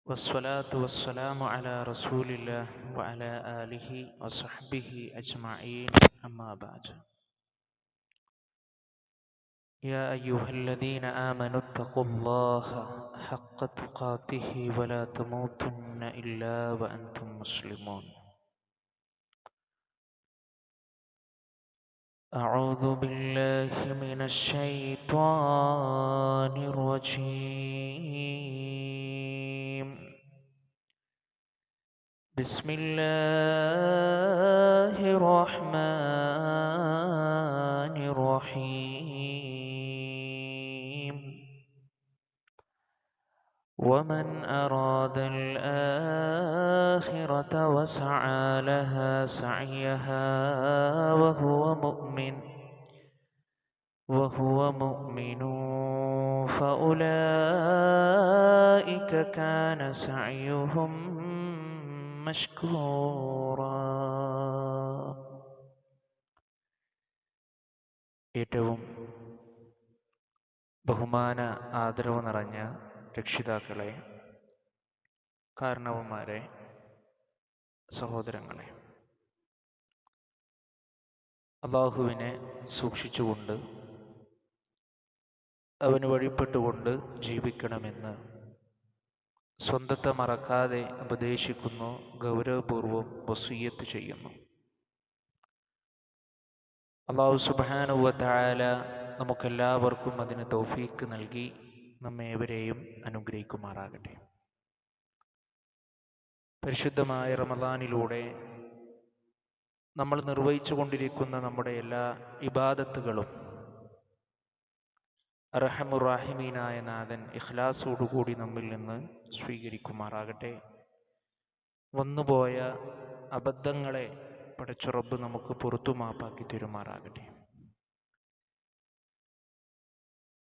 والصلاة والسلام على رسول الله وعلى آله وصحبه أجمعين أما بعد. يا أيها الذين آمنوا اتقوا الله حق تقاته ولا تموتن إلا وأنتم مسلمون. أعوذ بالله من الشيطان الرجيم. بسم الله الرحمن الرحيم. ومن أراد الآخرة وسعى لها سعيها وهو مؤمن فأولئك كان سعيهم مشكورا. ഏറ്റവും ബഹുമാന ആദരവ് നിറഞ്ഞ രക്ഷിതാക്കളെ, കാരണവന്മാരെ, സഹോദരങ്ങളെ, അല്ലാഹുവിനെ സൂക്ഷിച്ചുകൊണ്ട് അവന് വഴിപ്പെട്ടുകൊണ്ട് ജീവിക്കണമെന്ന് സ്വന്തത്തെ മറക്കാതെ ഉപദേശിക്കുന്നു, ഗൗരവപൂർവം വസിയ്യത്ത് ചെയ്യുന്നു. അല്ലാഹു സുബ്ഹാനഹു വ തആല നമുക്കെല്ലാവർക്കും അതിന് തൗഫീക്ക് നൽകി നമ്മേവരെയും അനുഗ്രഹിക്കുമാറാകട്ടെ. പരിശുദ്ധമായ റമദാനിലൂടെ നമ്മൾ നിർവഹിച്ചു കൊണ്ടിരിക്കുന്ന നമ്മുടെ എല്ലാ ഇബാദത്തുകളും അർഹമുർ റഹീമീനായ നാഥൻ ഇഖ്ലാസോടുകൂടി നമ്മിൽ നിന്ന് സ്വീകരിക്കുമാറാകട്ടെ. വന്നുപോയ അബദ്ധങ്ങളെ പടച്ച റബ്ബ് നമുക്ക് പുറത്തു മാപ്പാക്കി തരുമാറാകട്ടെ.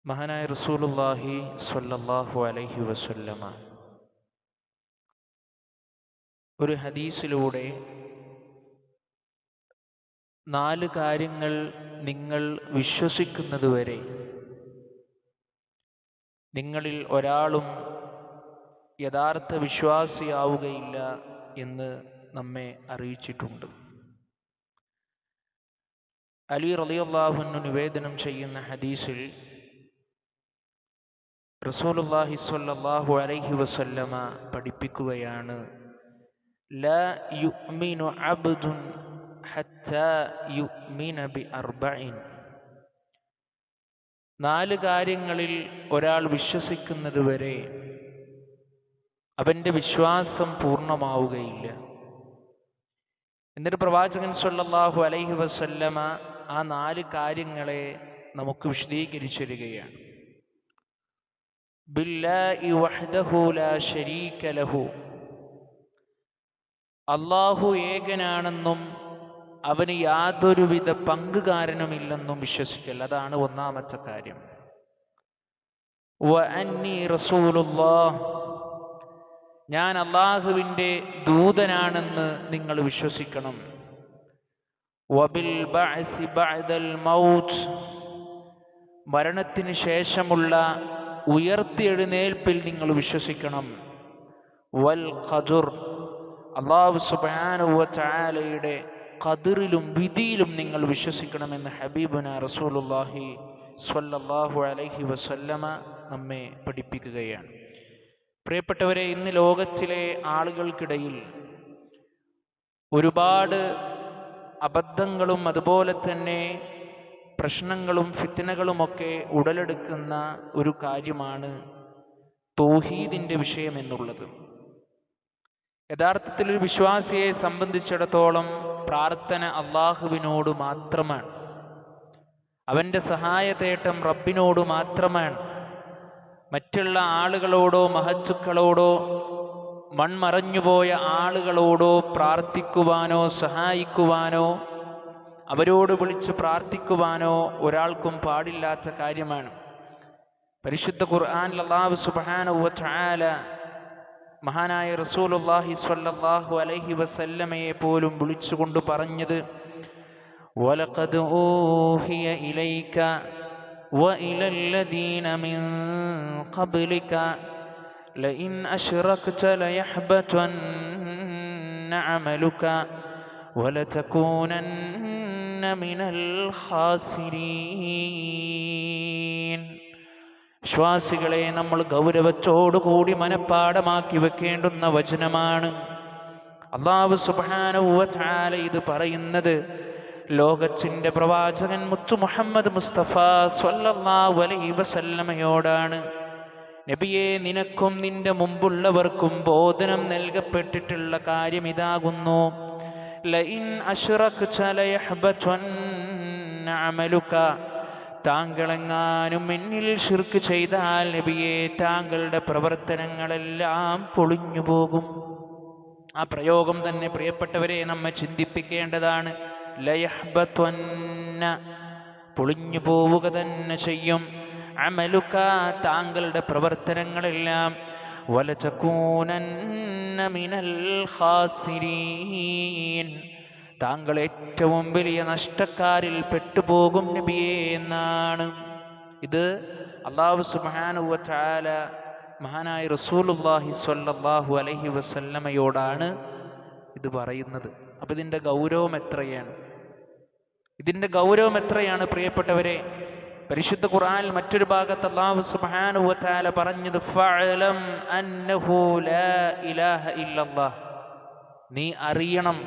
മഹാനായ റസൂലുള്ളാഹി സ്വല്ലല്ലാഹു അലൈഹി വസല്ലമ ഒരു ഹദീസിലൂടെ 4 കാര്യങ്ങൾ നിങ്ങൾ വിശ്വസിക്കുന്നതുവരെ നിങ്ങളിൽ ഒരാളും യഥാർത്ഥ വിശ്വാസിയാവുകയില്ല എന്ന് നമ്മെ അറിയിച്ചിട്ടുണ്ട്. അലി റളിയല്ലാഹു അൻഹു നിവേദനം ചെയ്യുന്ന ഹദീസിൽ റസൂലുള്ളാഹി സ്വല്ലല്ലാഹു അലൈഹി വസല്ലമ പഠിപ്പിക്കുകയാണ്, ലാ യുഅ്മിനു അബ്ദുൻ ഹത്താ യുഅ്മിന ബിഅർബഇൻ. 4 കാര്യങ്ങളിൽ ഒരാൾ വിശ്വസിക്കുന്നതുവരെ അവന്റെ വിശ്വാസം പൂർണ്ണമാവുകയില്ല. എന്നിട്ട് പ്രവാചകൻ സ്വല്ലല്ലാഹു അലൈഹി വസല്ലമ ആ 4 കാര്യങ്ങളെ നമുക്ക് വിശദീകരിച്ചു തരികയാണ്. ബില്ലാഹി വഹ്ദഹു ലാ ശരീക ലഹു. അല്ലാഹു ഏകനാണെന്നും അവന് യാതൊരുവിധ പങ്കുകാരനുമില്ലെന്നും വിശ്വസിക്കൽ, അതാണ് ഒന്നാമത്തെ കാര്യം. വ അന്നി റസൂലുള്ളാഹ്, ഞാൻ അല്ലാഹുവിൻ്റെ ദൂതനാണെന്ന് നിങ്ങൾ വിശ്വസിക്കണം. വബിൽ ബഅസി ബഅദൽ മൗത്ത്, മരണത്തിന് ശേഷമുള്ള ഉയർത്തെഴുന്നേൽപ്പിൽ നിങ്ങൾ വിശ്വസിക്കണം. വൽ ഖദർ, അല്ലാഹു സുബ്ഹാനഹു വ തആലയുടെ ഖദറിലും വിധിയിലും നിങ്ങൾ വിശ്വസിക്കണമെന്ന് ഹബീബുന റസൂലുള്ളാഹി സ്വല്ലല്ലാഹു അലൈഹി വസല്ലമ നമ്മെ പഠിപ്പിക്കുകയാണ്. പ്രിയപ്പെട്ടവരെ, ഇന്ന് ലോകത്തിലെ ആളുകൾക്കിടയിൽ ഒരുപാട് അബദ്ധങ്ങളും അതുപോലെ തന്നെ പ്രശ്നങ്ങളും ഫിത്നകളുമൊക്കെ ഉടലെടുക്കുന്ന ഒരു കാര്യമാണ് തൗഹീദിന്റെ വിഷയം എന്നുള്ളത്. യഥാർത്ഥത്തിൽ ഒരു വിശ്വാസിയെ സംബന്ധിച്ചിടത്തോളം പ്രാർത്ഥന അള്ളാഹുവിനോട് മാത്രമാണ്. അവൻ്റെ സഹായതേട്ടം റബ്ബിനോട് മാത്രമാണ്. മറ്റുള്ള ആളുകളോടോ മഹത്തുക്കളോടോ മൺമറഞ്ഞുപോയ ആളുകളോടോ പ്രാർത്ഥിക്കുവാനോ സഹായിക്കുവാനോ അവരോട് വിളിച്ച് പ്രാർത്ഥിക്കുവാനോ ഒരാൾക്കും പാടില്ലാത്ത കാര്യമാണ്. പരിശുദ്ധ ഖുർആനിൽ അല്ലാഹു സുബ്ഹാനഹു വ തആല മഹാനായ റസൂലുള്ളാഹി സ്വല്ലല്ലാഹു അലൈഹി വസല്ലമയെ പോലും വിളിച്ചുകൊണ്ട് പറഞ്ഞത്, വലഖദ് ഊഹിയ ഇലൈക وإلى الذين من قبلك ലഇൻ അശ്റക്ത ലയഹ്ബതന്ന അമലുക വലതകൂനന്ന മിനൽ ഖാസിരീൻ. വിശ്വാസികളെ, നമ്മൾ ഗൗരവത്തോടുകൂടി മനഃപ്പാഠമാക്കി വെക്കേണ്ടുന്ന വചനമാണ്. അല്ലാഹു സുബ്ഹാനഹു വ തആല ഇത് പറയുന്നത് ലോകത്തിന്റെ പ്രവാചകൻ മുത്തു മുഹമ്മദ് മുസ്തഫ സ്വല്ലല്ലാഹു അലൈഹി വസല്ലമയോടാണ്. നബിയെ, നിനക്കും നിന്റെ മുമ്പുള്ളവർക്കും ബോധനം നൽകപ്പെട്ടിട്ടുള്ള കാര്യം ഇതാകുന്നു: ലഇൻ അശ്റക്ത ലയഹ്ബതന്ന അമലുക. താങ്കളെങ്ങാനും എന്നിൽ ശിർക്ക് ചെയ്താൽ നബിയെ, താങ്കളുടെ പ്രവർത്തനങ്ങളെല്ലാം പൊളിഞ്ഞു പോകും. ആ പ്രയോഗം തന്നെ പ്രിയപ്പെട്ടവരെ നമ്മെ ചിന്തിപ്പിക്കേണ്ടതാണ്. ലയഹ്ബതന്ന, പൊളിഞ്ഞു പോവുക തന്നെ ചെയ്യും. അമലുക, താങ്കളുടെ പ്രവർത്തനങ്ങളെല്ലാം. വലതകൂനന്ന മിനൽ ഖാസിരീൻ, താങ്കൾ ഏറ്റവും വലിയ നഷ്ടക്കാരിൽ പെട്ടുപോകും നബിയേ എന്നാണ്. ഇത് അല്ലാഹു സുബ്ഹാനഹു വ തആല മഹാനായ റസൂലുള്ളാഹി സ്വല്ലല്ലാഹു അലൈഹി വസല്ലമയോടാണ് ഇത് പറയുന്നത്. അപ്പൊ ഇതിന്റെ ഗൗരവം എത്രയാണ്? ഇതിന്റെ ഗൗരവം എത്രയാണ് പ്രിയപ്പെട്ടവരെ? പരിശുദ്ധ ഖുർആനിൽ മറ്റൊരു ഭാഗത്ത് അല്ലാഹു സുബ്ഹാനഹു വ തആല പറഞ്ഞത് ഫഅലം അന്നഹു ലാ ഇലാഹ ഇല്ലല്ലാഹ്. നീ അറിയണം,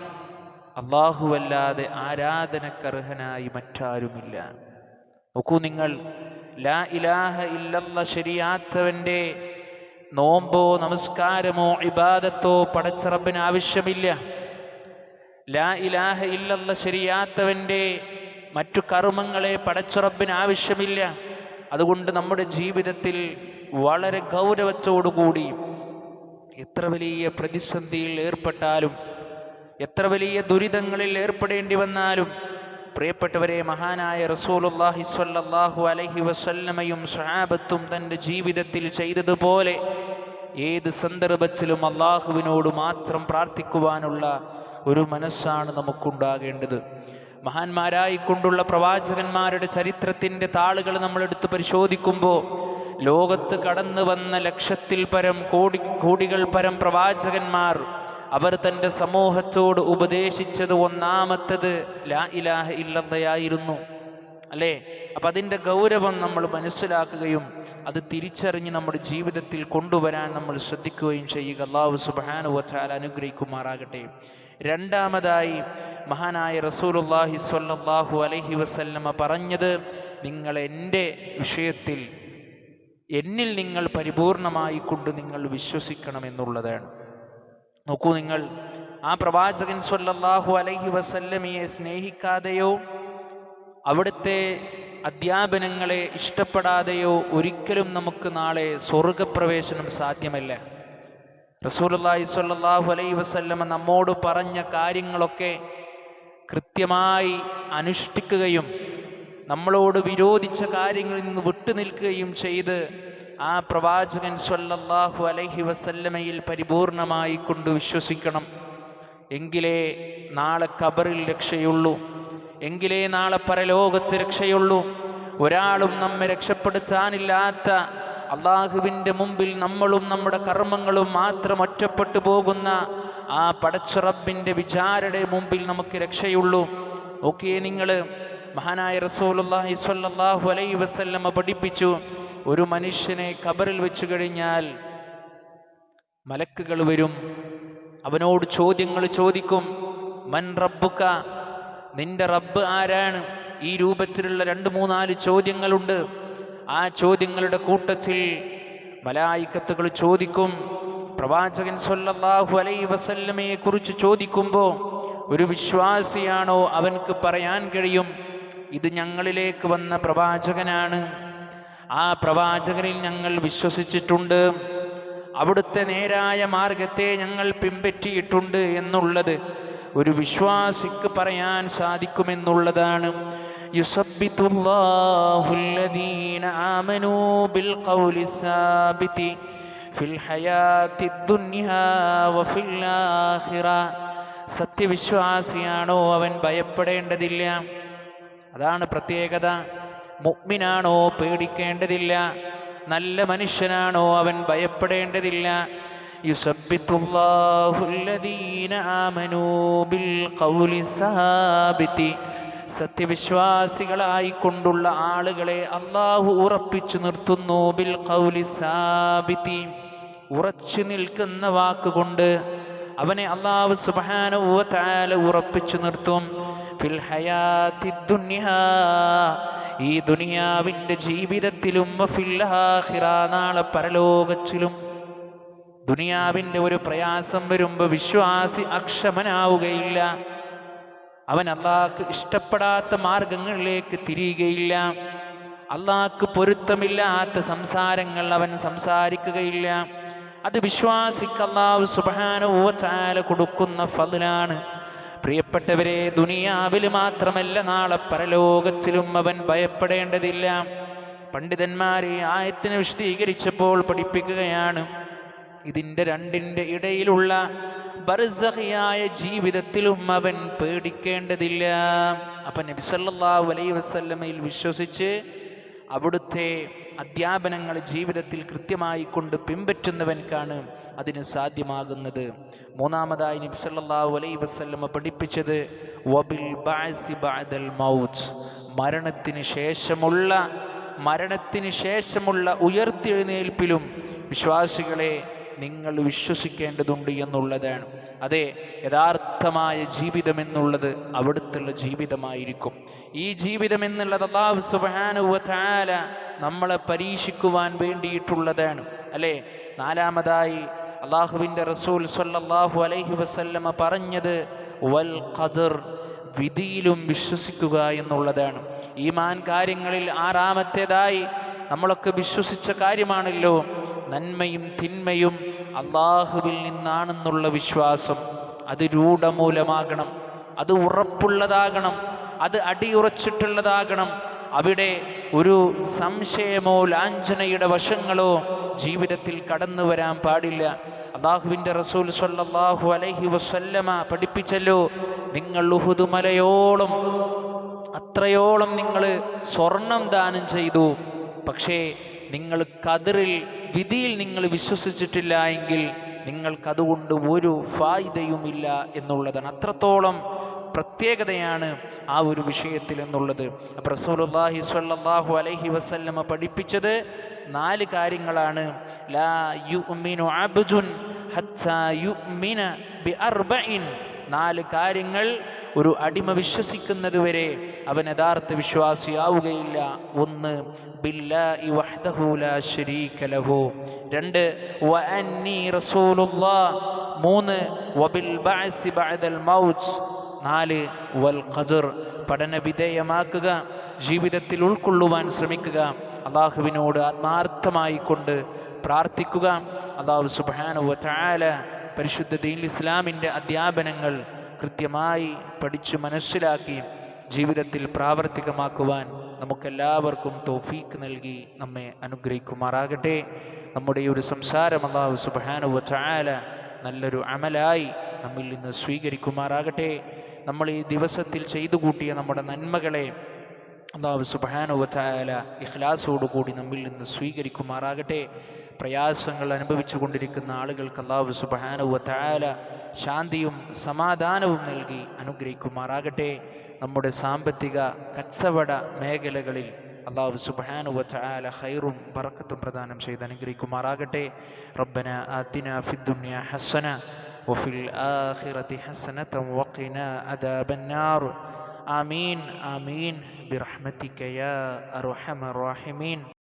അല്ലാഹുവല്ലാതെ ആരാധനക്കർഹനായി മറ്റാരുമില്ല. നോക്കൂ നിങ്ങൾ, ലാ ഇലാഹ ഇല്ലല്ലാഹ് ശരിയാത്തവന്റെ നോമ്പോ നമസ്കാരമോ ഇബാദത്തോ പടച്ച റബ്ബിന് ആവശ്യമില്ല. ലാ ഇലാഹ ഇല്ലല്ലാഹ് ശരിയാത്തവന്റെ മറ്റു കർമ്മങ്ങളെ പടച്ച റബ്ബിന് ആവശ്യമില്ല. അതുകൊണ്ട് നമ്മുടെ ജീവിതത്തിൽ വളരെ ഗൗരവത്തോടുകൂടി എത്ര വലിയ പ്രതിസന്ധിയിൽ ഏർപ്പെട്ടാലും, എത്ര വലിയ ദുരിതങ്ങളിൽ ഏർപ്പെടേണ്ടി വന്നാലും, പ്രിയപ്പെട്ടവരെ, മഹാനായ റസൂലുള്ളാഹി സ്വല്ലല്ലാഹു അലൈഹി വസല്ലമയും സ്വഹാബത്തും തന്റെ ജീവിതത്തിൽ ചെയ്തതുപോലെ ഏത് സന്ദർഭത്തിലും അള്ളാഹുവിനോട് മാത്രം പ്രാർത്ഥിക്കുവാനുള്ള ഒരു മനസ്സാണ് നമുക്കുണ്ടാകേണ്ടത്. മഹാന്മാരായിക്കൊണ്ടുള്ള പ്രവാചകന്മാരുടെ ചരിത്രത്തിന്റെ താളുകൾ നമ്മൾ എടുത്ത് പരിശോധിക്കുമ്പോൾ ലോകത്ത് കടന്നു വന്ന ലക്ഷത്തിൽ പരം കോടികൾ പരം പ്രവാചകന്മാർ അവർ തന്റെ സമൂഹത്തോട് ഉപദേശിച്ചത് ഒന്നാമത്തത് ലാ ഇലാഹ ഇല്ലല്ലാഹയായിരുന്നു, അല്ലേ? അപ്പൊ അതിന്റെ ഗൗരവം നമ്മൾ മനസ്സിലാക്കുകയും അത് തിരിച്ചറിഞ്ഞ് നമ്മുടെ ജീവിതത്തിൽ കൊണ്ടുവരാൻ നമ്മൾ ശ്രദ്ധിക്കുകയും ചെയ്യുക. അല്ലാഹു സുബ്ഹാനഹു വ തആല അനുഗ്രഹിക്കുമാറാകട്ടെ. രണ്ടാമതായി മഹാനായ റസൂലുള്ളാഹി സ്വല്ലല്ലാഹു അലൈഹി വസല്ലമ പറഞ്ഞത്, നിങ്ങൾ എൻ്റെ വിഷയത്തിൽ എന്നിൽ നിങ്ങൾ പരിപൂർണമായി കൊണ്ട് നിങ്ങൾ വിശ്വസിക്കണം എന്നുള്ളതാണ്. നോക്കൂ നിങ്ങൾ, ആ പ്രവാചകൻ സ്വല്ലല്ലാഹു അലൈഹി വസല്ലമയെ സ്നേഹിക്കാതെയോ അവിടുത്തെ അധ്യാപനങ്ങളെ ഇഷ്ടപ്പെടാതെയോ ഒരിക്കലും നമുക്ക് നാളെ സ്വർഗപ്രവേശനം സാധ്യമല്ല. റസൂലുള്ളാഹി സ്വല്ലല്ലാഹു അലൈഹി വസല്ലമ നമ്മോട് പറഞ്ഞ കാര്യങ്ങളൊക്കെ കൃത്യമായി അനുഷ്ഠിക്കുകയും നമ്മളോട് വിരോധിച്ച കാര്യങ്ങളിൽ നിന്ന് വിട്ടുനിൽക്കുകയും ചെയ്ത് ആ പ്രവാചകൻ സ്വല്ലല്ലാഹു അലൈഹി വസല്ലമയിൽ പരിപൂർണമായി കൊണ്ട് വിശ്വസിക്കണം. എങ്കിലേ നാളെ ഖബറിൽ രക്ഷയുള്ളൂ, എങ്കിലേ നാളെ പരലോകത്ത് രക്ഷയുള്ളൂ. ഒരാളും നമ്മെ രക്ഷപ്പെടുത്താനില്ലാത്ത അള്ളാഹുവിൻ്റെ മുമ്പിൽ നമ്മളും നമ്മുടെ കർമ്മങ്ങളും മാത്രം ഒറ്റപ്പെട്ടു പോകുന്ന ആ പടച്ച റബ്ബിൻ്റെ വിചാരണയുടെ മുമ്പിൽ നമുക്ക് രക്ഷയുള്ളൂ. ഓക്കെ, നിങ്ങൾ മഹാനായ റസൂലുള്ളാഹി സ്വല്ലല്ലാഹു അലൈഹി വസല്ലമ പഠിപ്പിച്ചു, ഒരു മനുഷ്യനെ ഖബറിൽ വെച്ചു കഴിഞ്ഞാൽ മലക്കുകൾ വരും, അവനോട് ചോദ്യങ്ങൾ ചോദിക്കും. മൻ റബ്ബുക, നിന്റെ റബ്ബ് ആരാണ്? ഈ രൂപത്തിലുള്ള 2-3-4 ചോദ്യങ്ങളുണ്ട്. ആ ചോദ്യങ്ങളുടെ കൂട്ടത്തിൽ മലായിക്കത്തുകൾ ചോദിക്കും. പ്രവാചകൻ സ്വല്ലല്ലാഹു അലൈഹി വസല്ലമയെ കുറിച്ച് ചോദിക്കുമ്പോൾ ഒരു വിശ്വാസിയാണോ അവൻക്ക് പറയാൻ കഴിയും, ഇത് ഞങ്ങളിലേക്ക് വന്ന പ്രവാചകനാണ്, ആ പ്രവാചകനിൽ ഞങ്ങൾ വിശ്വസിച്ചിട്ടുണ്ട്, അവിടുത്തെ നേരായ മാർഗത്തെ ഞങ്ങൾ പിൻപറ്റിയിട്ടുണ്ട് എന്നുള്ളത് ഒരു വിശ്വാസിക്ക് പറയാൻ സാധിക്കുമെന്നുള്ളതാണ്. യുസബ്ബിതുല്ലാഹുല്ലദീന ആമനൂ ബിൽ ഖൗലി സാബിതി ഫിൽ ഹയാത്തിദ് ദുനിയാ വഫിൽ ആഖിറ. സത്യവിശ്വാസിയാണോ അവൻ ഭയപ്പെടേണ്ടതില്ല, അതാണ് പ്രത്യേകത. മുഅ്മിനാണോ പേടിക്കേണ്ടതില്ല. നല്ല മനുഷ്യനാണോ അവൻ ഭയപ്പെടേണ്ടതില്ല. യുസബ്ബിതുല്ലാഹുല്ലദീന ആമനൂ ബിൽ ഖൗലി സാബിതി, സത്യവിശ്വാസികളായിക്കൊണ്ടുള്ള ആളുകളെ അല്ലാഹു ഉറപ്പിച്ചു നിർത്തുന്നു. ബിൽ ഖൗലി സാബിതി, ഉറച്ചു നിൽക്കുന്ന വാക്കുകൊണ്ട് അവനെ അല്ലാഹു സുബ്ഹാനഹു വ തആല ഉറപ്പിച്ചു നിർത്തും. ഫിൽ ഹയാത്തി ദുനിയാ, ഈ ദുനിയാവിന്റെ ജീവിതത്തിലും, ഫിൽ ആഖിറ, നാളെ പരലോകത്തിലും. ദുനിയാവിന്റെ ഒരു പ്രയാസം വരുമ്പോൾ വിശ്വാസി അക്ഷമനാവുകയില്ല. അവൻ അല്ലാഹ്ക്ക് ഇഷ്ടപ്പെടാത്ത മാർഗങ്ങളിലേക്ക് തിരിയുകയില്ല. അല്ലാഹ്ക്ക് പൊരുത്തമില്ലാത്ത സംസാരങ്ങൾ അവൻ സംസാരിക്കുകയില്ല. അത് വിശ്വാസിക്ക് അല്ലാഹു സുബ്ഹാനഹു വ തആല കൊടുക്കുന്ന ഫദ്ലാണ്. പ്രിയപ്പെട്ടവരെ, ദുനിയാവിൽ മാത്രമല്ല നാളെ പരലോകത്തിലും അവൻ ഭയപ്പെടേണ്ടതില്ല. പണ്ഡിതന്മാരെ ആയത്തിനെ വിശദീകരിച്ചപ്പോൾ പഠിപ്പിക്കുകയാണ്, ഇതിന്റെ രണ്ടിന്റെ ഇടയിലുള്ള ബർസഖിയായ ജീവിതത്തിലും അവൻ പേടിക്കേണ്ടതില്ല. അപ്പൊ നബി സല്ലല്ലാഹു അലൈഹി വസല്ലമയിൽ വിശ്വസിച്ച് അവിടുത്തെ അധ്യാപനങ്ങൾ ജീവിതത്തിൽ കൃത്യമായി കൊണ്ട് പിൻപറ്റുന്നവൻക്കാണ് അതിന് സാധ്യമാകുന്നത്. മൂന്നാമതായി നബി സല്ലല്ലാഹു അലൈഹി വസല്ലമ പഠിപ്പിച്ചത് വബിൽ ബഅസി ബഅദൽ മൗത്ത്, മരണത്തിന് ശേഷമുള്ള ഉയർത്തെഴുന്നേൽപ്പിലും വിശ്വാസികളെ നിങ്ങൾ വിശ്വസിക്കേണ്ടതുണ്ട് എന്നുള്ളതാണ്. അതെ, യഥാർത്ഥമായ ജീവിതം എന്നുള്ളത് അവിടുത്തുള്ള ജീവിതമായിരിക്കും. ഈ ജീവിതം എന്നുള്ളത് അല്ലാഹു സുബ്ഹാനഹു വ തആല നമ്മളെ പരീക്ഷിക്കുവാൻ വേണ്ടിയിട്ടുള്ളതാണ്, അല്ലേ? നാലാമതായി അല്ലാഹുവിന്റെ റസൂൽ സ്വല്ലല്ലാഹു അലൈഹി വസല്ലമ പറഞ്ഞത് വൽ ഖദർ, വിധിയിലും വിശ്വസിക്കുക എന്നുള്ളതാണ്. ഈമാൻ കാര്യങ്ങളിൽ ആറാമത്തേതായി നമ്മളൊക്കെ വിശ്വസിച്ച കാര്യമാണല്ലോ നന്മയും തിന്മയും അല്ലാഹുവിൽ നിന്നാണെന്നുള്ള വിശ്വാസം. അത് രൂഢമൂലമാകണം, അത് ഉറപ്പുള്ളതാകണം, അത് അടിയുറച്ചിട്ടുള്ളതാകണം. അവിടെ ഒരു സംശയമോ ലാഞ്ചനയുടെ വശങ്ങളോ ജീവിതത്തിൽ കടന്നു വരാൻ പാടില്ല. അല്ലാഹുവിന്റെ റസൂൽ സ്വല്ലല്ലാഹു അലൈഹി വസല്ലമ പഠിപ്പിച്ചല്ലോ, നിങ്ങൾ ഉഹുദ് മലയോളം അത്രയോളം നിങ്ങൾ സ്വർണം ദാനം ചെയ്തു, പക്ഷേ നിങ്ങൾ ഖദറിൽ, വിധിയിൽ നിങ്ങൾ വിശ്വസിച്ചിട്ടില്ല എങ്കിൽ നിങ്ങൾക്കതുകൊണ്ട് ഒരു ഫായിദയുമില്ല എന്നുള്ളതാണ്. അത്രത്തോളം പ്രത്യേകതയാണ് ആ ഒരു വിഷയത്തിൽ എന്നുള്ളത്. അപ്പോൾ റസൂലുള്ളാഹി സ്വല്ലല്ലാഹു അലൈഹി വസല്ലമ പഠിപ്പിച്ചത് 4 കാര്യങ്ങളാണ്. ലാ യുഅ്മിനു അബ്ദുൻ ഹത്താ യുഅ്മിന ബിഅർബഇൻ, 4 കാര്യങ്ങൾ ഒരു അടിമ വിശ്വസിക്കുന്നത് വരെ അവൻ യഥാർത്ഥ വിശ്വാസിയാവുകയില്ല. 1 ബില്ലാഹി വഹ്ദഹു ലാ ശരീക ലഹു, 2 വഅന്നി റസൂലുള്ളാഹ്, 3 വബിൽ ബഅസി ബഅദൽ മൗത്ത്, 4 വൽ ഖദർ. പഠന വിധേയമാക്കുക, ജീവിതത്തിൽ ഉൾക്കൊള്ളുവാൻ ശ്രമിക്കുക, അല്ലാഹുവിനോട് ആത്മാർത്ഥമായി കൊണ്ട് പ്രാർത്ഥിക്കുക. അല്ലാഹു സുബ്ഹാനഹു വ തആല പരിശുദ്ധ ദീനുൽ ഇസ്ലാമിന്റെ അധ്യാപനങ്ങൾ കൃത്യമായി പഠിച്ചു മനസ്സിലാക്കി ജീവിതത്തിൽ പ്രാവർത്തികമാക്കുവാൻ നമുക്കെല്ലാവർക്കും തൗഫീഖ് നൽകി നമ്മെ അനുഗ്രഹിക്കുമാറാകട്ടെ. നമ്മുടെ ഈ ഒരു സംസാരം അല്ലാഹു സുബ്ഹാനഹു വ തആല നല്ലൊരു അമലായി നമ്മിൽ നിന്ന് സ്വീകരിക്കുമാറാകട്ടെ. നമ്മൾ ഈ ദിവസത്തിൽ ചെയ്തു കൂട്ടിയ നമ്മുടെ നന്മകളെ അല്ലാഹു സുബ്ഹാനഹു വ തആല ഇഖ്ലാസോടുകൂടി നമ്മിൽ നിന്ന് സ്വീകരിക്കുമാറാകട്ടെ. പ്രയാസങ്ങൾ അനുഭവിച്ചു കൊണ്ടിരിക്കുന്ന ആളുകൾക്ക് അല്ലാഹു സുബ്ഹാനഹു വ തആല ശാന്തിയും സമാധാനവും നൽകി അനുഗ്രഹിക്കുമാറാകട്ടെ. നമ്മുടെ സാമ്പത്തിക കച്ചവട മേഖലകളിൽ അല്ലാഹു സുബ്ഹാനഹു വ തആല ഖൈറും ബറക്കത്തും പ്രദാനം ചെയ്ത് അനുഗ്രഹിക്കുമാറാകട്ടെ. റബ്ബന ആതിനാ ഫിദ്ദുനിയ ഹസന വഫിൽ ആഖിറതി ഹസനതൻ വഖിനാ അദാബന്നാർ. ആമീൻ ആമീൻ ബിറഹ്മതിക യാ അർഹമർ റഹീമീൻ.